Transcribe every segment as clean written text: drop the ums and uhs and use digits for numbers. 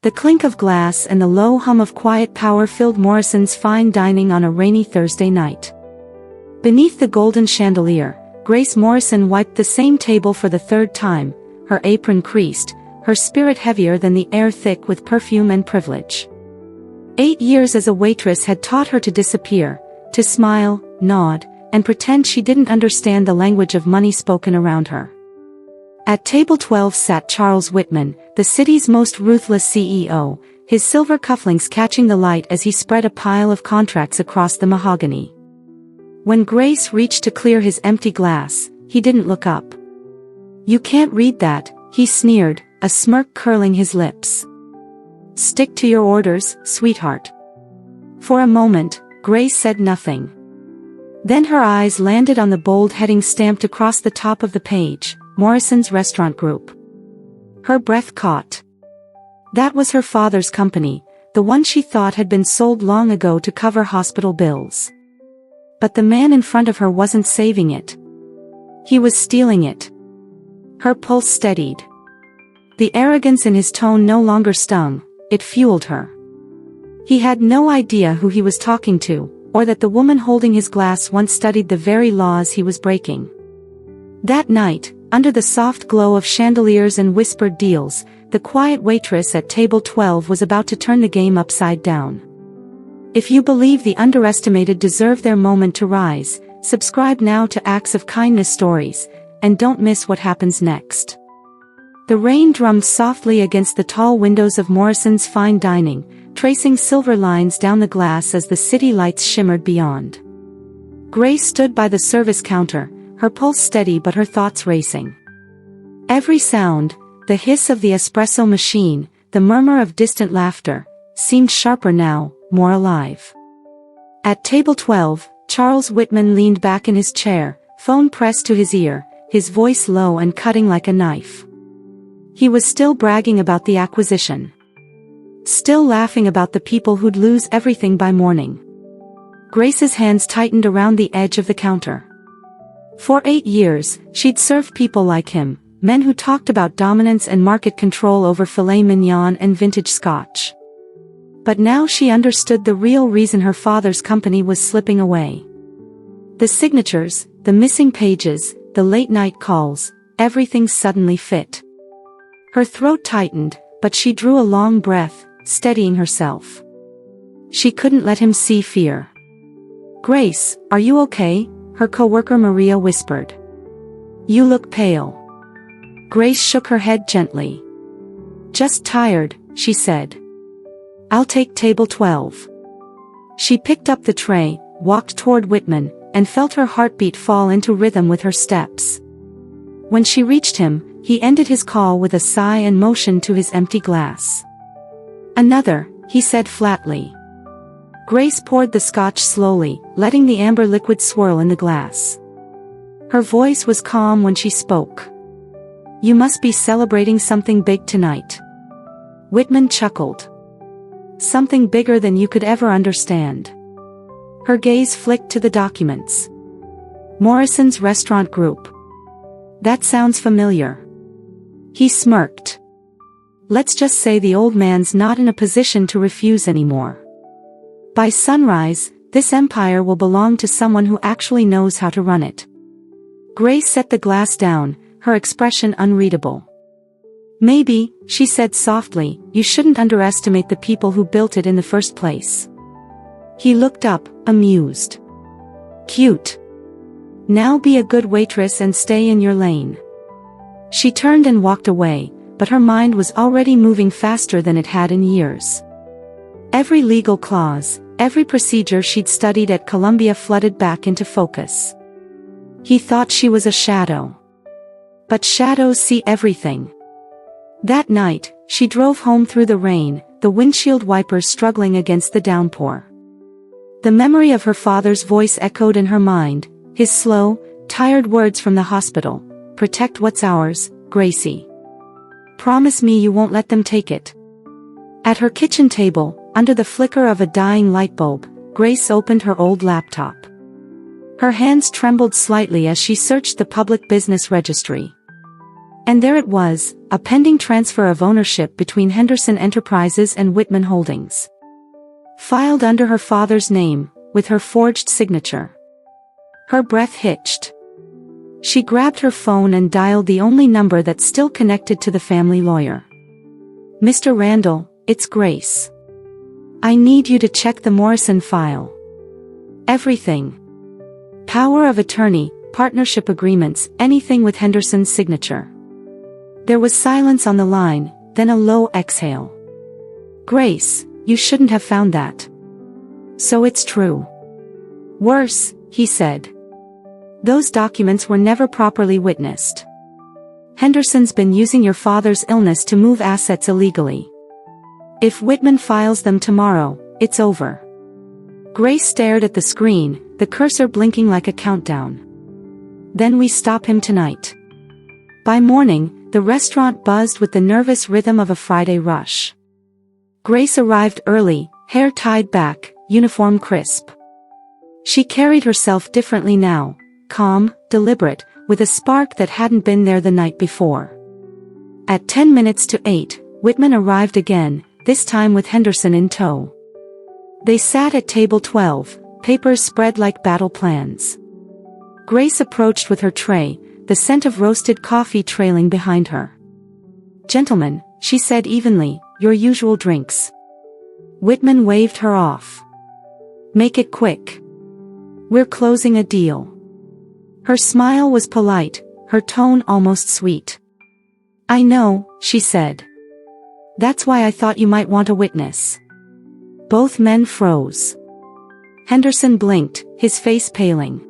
The clink of glass and the low hum of quiet power filled Morrison's fine dining on a rainy Thursday night. Beneath the golden chandelier, Grace Morrison wiped the same table for the third time, her apron creased, her spirit heavier than the air thick with perfume and privilege. 8 years as a waitress had taught her to disappear, to smile, nod, and pretend she didn't understand the language of money spoken around her. At table 12 sat Charles Whitman, the city's most ruthless CEO, his silver cufflinks catching the light as he spread a pile of contracts across the mahogany. When Grace reached to clear his empty glass, he didn't look up. "You can't read that," he sneered, a smirk curling his lips. "Stick to your orders, sweetheart." For a moment, Grace said nothing. Then her eyes landed on the bold heading stamped across the top of the page, Morrison's Restaurant Group. Her breath caught. That was her father's company, the one she thought had been sold long ago to cover hospital bills. But the man in front of her wasn't saving it. He was stealing it. Her pulse steadied. The arrogance in his tone no longer stung, it fueled her. He had no idea who he was talking to, or that the woman holding his glass once studied the very laws he was breaking. That night, under the soft glow of chandeliers and whispered deals, the quiet waitress at table 12 was about to turn the game upside down. If you believe the underestimated deserve their moment to rise, subscribe now to Acts of Kindness Stories, and don't miss what happens next. The rain drummed softly against the tall windows of Morrison's fine dining, tracing silver lines down the glass as the city lights shimmered beyond. Grace stood by the service counter, her pulse steady but her thoughts racing. Every sound, the hiss of the espresso machine, the murmur of distant laughter, seemed sharper now, more alive. At table 12, Charles Whitman leaned back in his chair, phone pressed to his ear, his voice low and cutting like a knife. He was still bragging about the acquisition. Still laughing about the people who'd lose everything by morning. Grace's hands tightened around the edge of the counter. For 8 years, she'd served people like him, men who talked about dominance and market control over filet mignon and vintage Scotch. But now she understood the real reason her father's company was slipping away. The signatures, the missing pages, the late-night calls, everything suddenly fit. Her throat tightened, but she drew a long breath, steadying herself. She couldn't let him see fear. "Grace, are you okay?" her coworker Maria whispered. "You look pale." Grace shook her head gently. "Just tired," she said. "I'll take table 12. She picked up the tray, walked toward Whitman, and felt her heartbeat fall into rhythm with her steps. When she reached him, he ended his call with a sigh and motioned to his empty glass. "Another," he said flatly. Grace poured the scotch slowly, letting the amber liquid swirl in the glass. Her voice was calm when she spoke. "You must be celebrating something big tonight." Whitman chuckled. "Something bigger than you could ever understand." Her gaze flicked to the documents. Morrison's Restaurant Group. That sounds familiar. He smirked. Let's just say the old man's not in a position to refuse anymore. By sunrise, this empire will belong to someone who actually knows how to run it. Grace set the glass down, her expression unreadable. "Maybe," she said softly, "you shouldn't underestimate the people who built it in the first place." He looked up, amused. "Cute. Now be a good waitress and stay in your lane." She turned and walked away, but her mind was already moving faster than it had in years. Every legal clause, every procedure she'd studied at Columbia flooded back into focus. He thought she was a shadow. But shadows see everything. That night, she drove home through the rain, the windshield wipers struggling against the downpour. The memory of her father's voice echoed in her mind, his slow, tired words from the hospital. "Protect what's ours, Gracie. Promise me you won't let them take it." At her kitchen table, under the flicker of a dying light bulb, Grace opened her old laptop. Her hands trembled slightly as she searched the public business registry. And there it was, a pending transfer of ownership between Henderson Enterprises and Whitman Holdings. Filed under her father's name, with her forged signature. Her breath hitched. She grabbed her phone and dialed the only number that's still connected to the family lawyer. "Mr. Randall, it's Grace. I need you to check the Morrison file. Everything. Power of attorney, partnership agreements, anything with Henderson's signature." There was silence on the line, then a low exhale. "Grace, you shouldn't have found that." "So it's true." "Worse," he said. "Those documents were never properly witnessed. Henderson's been using your father's illness to move assets illegally. If Whitman files them tomorrow, it's over." Grace stared at the screen, the cursor blinking like a countdown. "Then we stop him tonight." By morning, the restaurant buzzed with the nervous rhythm of a Friday rush. Grace arrived early, hair tied back, uniform crisp. She carried herself differently now, calm, deliberate, with a spark that hadn't been there the night before. At 10 minutes to 8, Whitman arrived again, this time with Henderson in tow. They sat at table 12, papers spread like battle plans. Grace approached with her tray, the scent of roasted coffee trailing behind her. "Gentlemen," she said evenly, "your usual drinks." Whitman waved her off. "Make it quick. We're closing a deal." Her smile was polite, her tone almost sweet. "I know," she said. "That's why I thought you might want a witness." Both men froze. Henderson blinked, his face paling.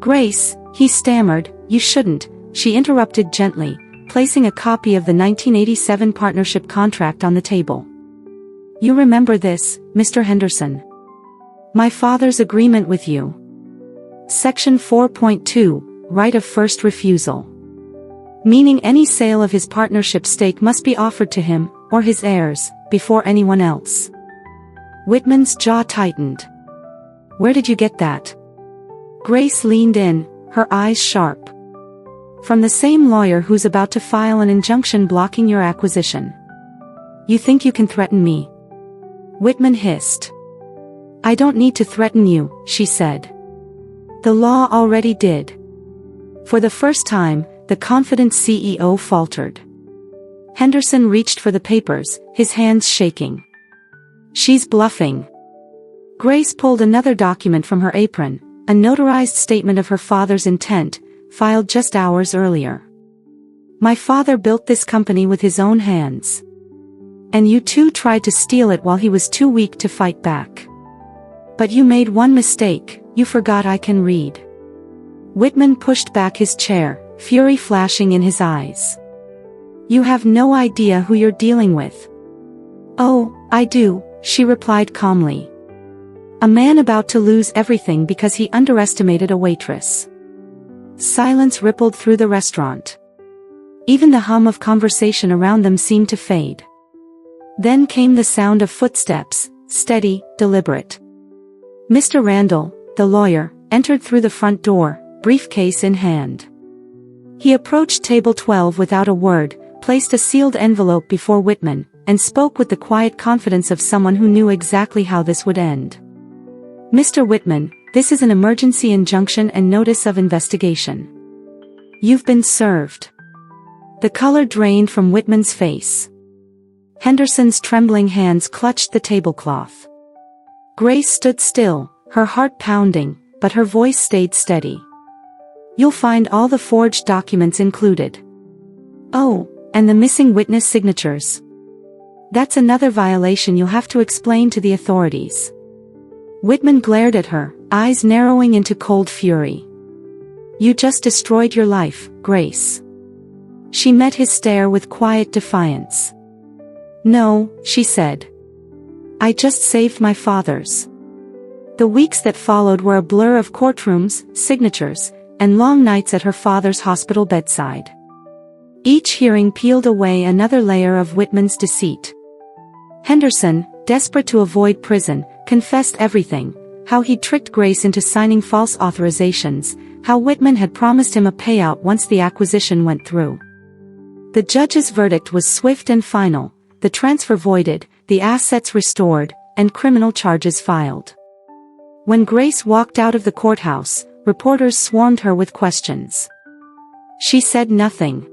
"Grace," he stammered, "you shouldn't," she interrupted gently, placing a copy of the 1987 partnership contract on the table. "You remember this, Mr. Henderson? My father's agreement with you. Section 4.2, right of first refusal. Meaning any sale of his partnership stake must be offered to him, or his heirs, before anyone else." Whitman's jaw tightened. "Where did you get that?" Grace leaned in, her eyes sharp. "From the same lawyer who's about to file an injunction blocking your acquisition." "You think you can threaten me?" Whitman hissed. "I don't need to threaten you," she said. "The law already did." For the first time, the confident CEO faltered. Henderson reached for the papers, his hands shaking. "She's bluffing." Grace pulled another document from her apron, a notarized statement of her father's intent, filed just hours earlier. "My father built this company with his own hands. And you two tried to steal it while he was too weak to fight back. But you made one mistake, you forgot I can read." Whitman pushed back his chair, fury flashing in his eyes. "You have no idea who you're dealing with." "Oh, I do," she replied calmly. "A man about to lose everything because he underestimated a waitress." Silence rippled through the restaurant. Even the hum of conversation around them seemed to fade. Then came the sound of footsteps, steady, deliberate. Mr. Randall, the lawyer, entered through the front door, briefcase in hand. He approached table 12 without a word, placed a sealed envelope before Whitman, and spoke with the quiet confidence of someone who knew exactly how this would end. "Mr. Whitman, this is an emergency injunction and notice of investigation. You've been served." The color drained from Whitman's face. Henderson's trembling hands clutched the tablecloth. Grace stood still, her heart pounding, but her voice stayed steady. "You'll find all the forged documents included. Oh, and the missing witness signatures. That's another violation you'll have to explain to the authorities." Whitman glared at her, eyes narrowing into cold fury. "You just destroyed your life, Grace." She met his stare with quiet defiance. "No," she said. "I just saved my father's." The weeks that followed were a blur of courtrooms, signatures, and long nights at her father's hospital bedside. Each hearing peeled away another layer of Whitman's deceit. Henderson, desperate to avoid prison, confessed everything: how he'd tricked Grace into signing false authorizations, how Whitman had promised him a payout once the acquisition went through. The judge's verdict was swift and final, the transfer voided, the assets restored, and criminal charges filed. When Grace walked out of the courthouse, reporters swarmed her with questions. She said nothing.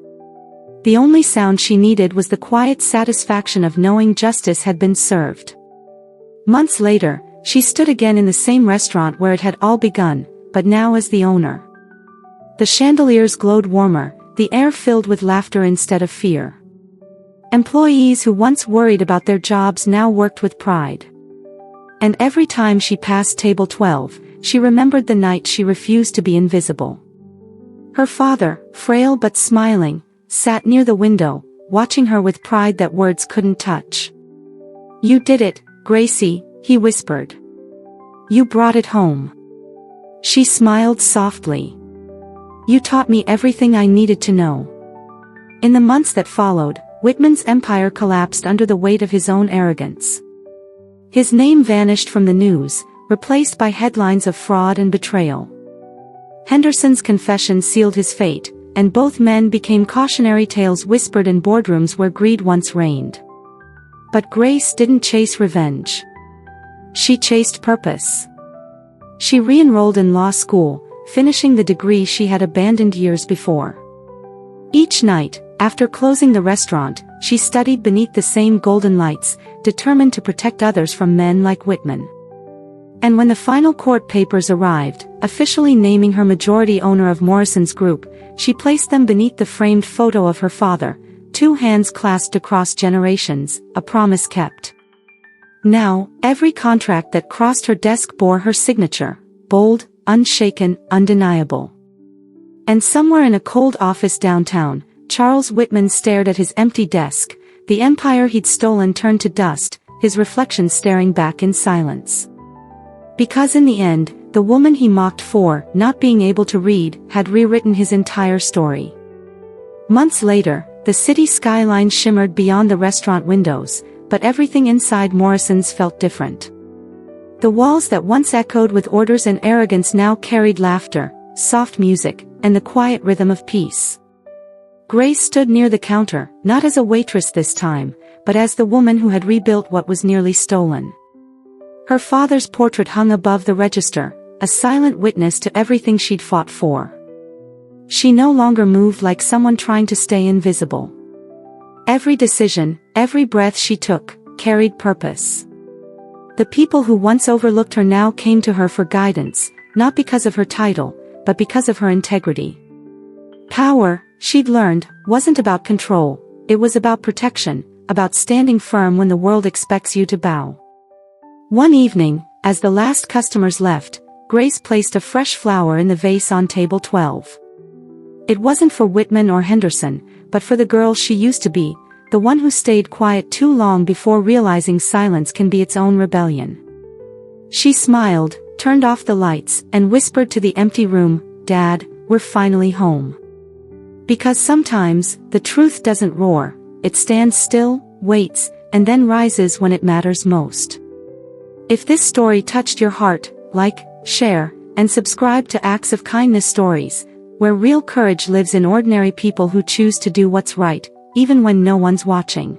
The only sound she needed was the quiet satisfaction of knowing justice had been served. Months later, she stood again in the same restaurant where it had all begun, but now as the owner. The chandeliers glowed warmer, the air filled with laughter instead of fear. Employees who once worried about their jobs now worked with pride. And every time she passed table 12, she remembered the night she refused to be invisible. Her father, frail but smiling, sat near the window, watching her with pride that words couldn't touch. "You did it, Gracie," he whispered. "You brought it home." She smiled softly. "You taught me everything I needed to know." In the months that followed, Whitman's empire collapsed under the weight of his own arrogance. His name vanished from the news, replaced by headlines of fraud and betrayal. Henderson's confession sealed his fate, and both men became cautionary tales whispered in boardrooms where greed once reigned. But Grace didn't chase revenge. She chased purpose. She re-enrolled in law school, finishing the degree she had abandoned years before. Each night, after closing the restaurant, she studied beneath the same golden lights, determined to protect others from men like Whitman. And when the final court papers arrived, officially naming her majority owner of Morrison's group, she placed them beneath the framed photo of her father, two hands clasped across generations, a promise kept. Now, every contract that crossed her desk bore her signature, bold, unshaken, undeniable. And somewhere in a cold office downtown, Charles Whitman stared at his empty desk, the empire he'd stolen turned to dust, his reflection staring back in silence. Because in the end, the woman he mocked for not being able to read had rewritten his entire story. Months later, the city skyline shimmered beyond the restaurant windows, but everything inside Morrison's felt different. The walls that once echoed with orders and arrogance now carried laughter, soft music, and the quiet rhythm of peace. Grace stood near the counter, not as a waitress this time, but as the woman who had rebuilt what was nearly stolen. Her father's portrait hung above the register, a silent witness to everything she'd fought for. She no longer moved like someone trying to stay invisible. Every decision, every breath she took, carried purpose. The people who once overlooked her now came to her for guidance, not because of her title, but because of her integrity. Power, she'd learned, wasn't about control, it was about protection, about standing firm when the world expects you to bow. One evening, as the last customers left, Grace placed a fresh flower in the vase on table 12. It wasn't for Whitman or Henderson, but for the girl she used to be, the one who stayed quiet too long before realizing silence can be its own rebellion. She smiled, turned off the lights, and whispered to the empty room, "Dad, we're finally home." Because sometimes, the truth doesn't roar, it stands still, waits, and then rises when it matters most. If this story touched your heart, like, share, and subscribe to Acts of Kindness Stories, where real courage lives in ordinary people who choose to do what's right, even when no one's watching.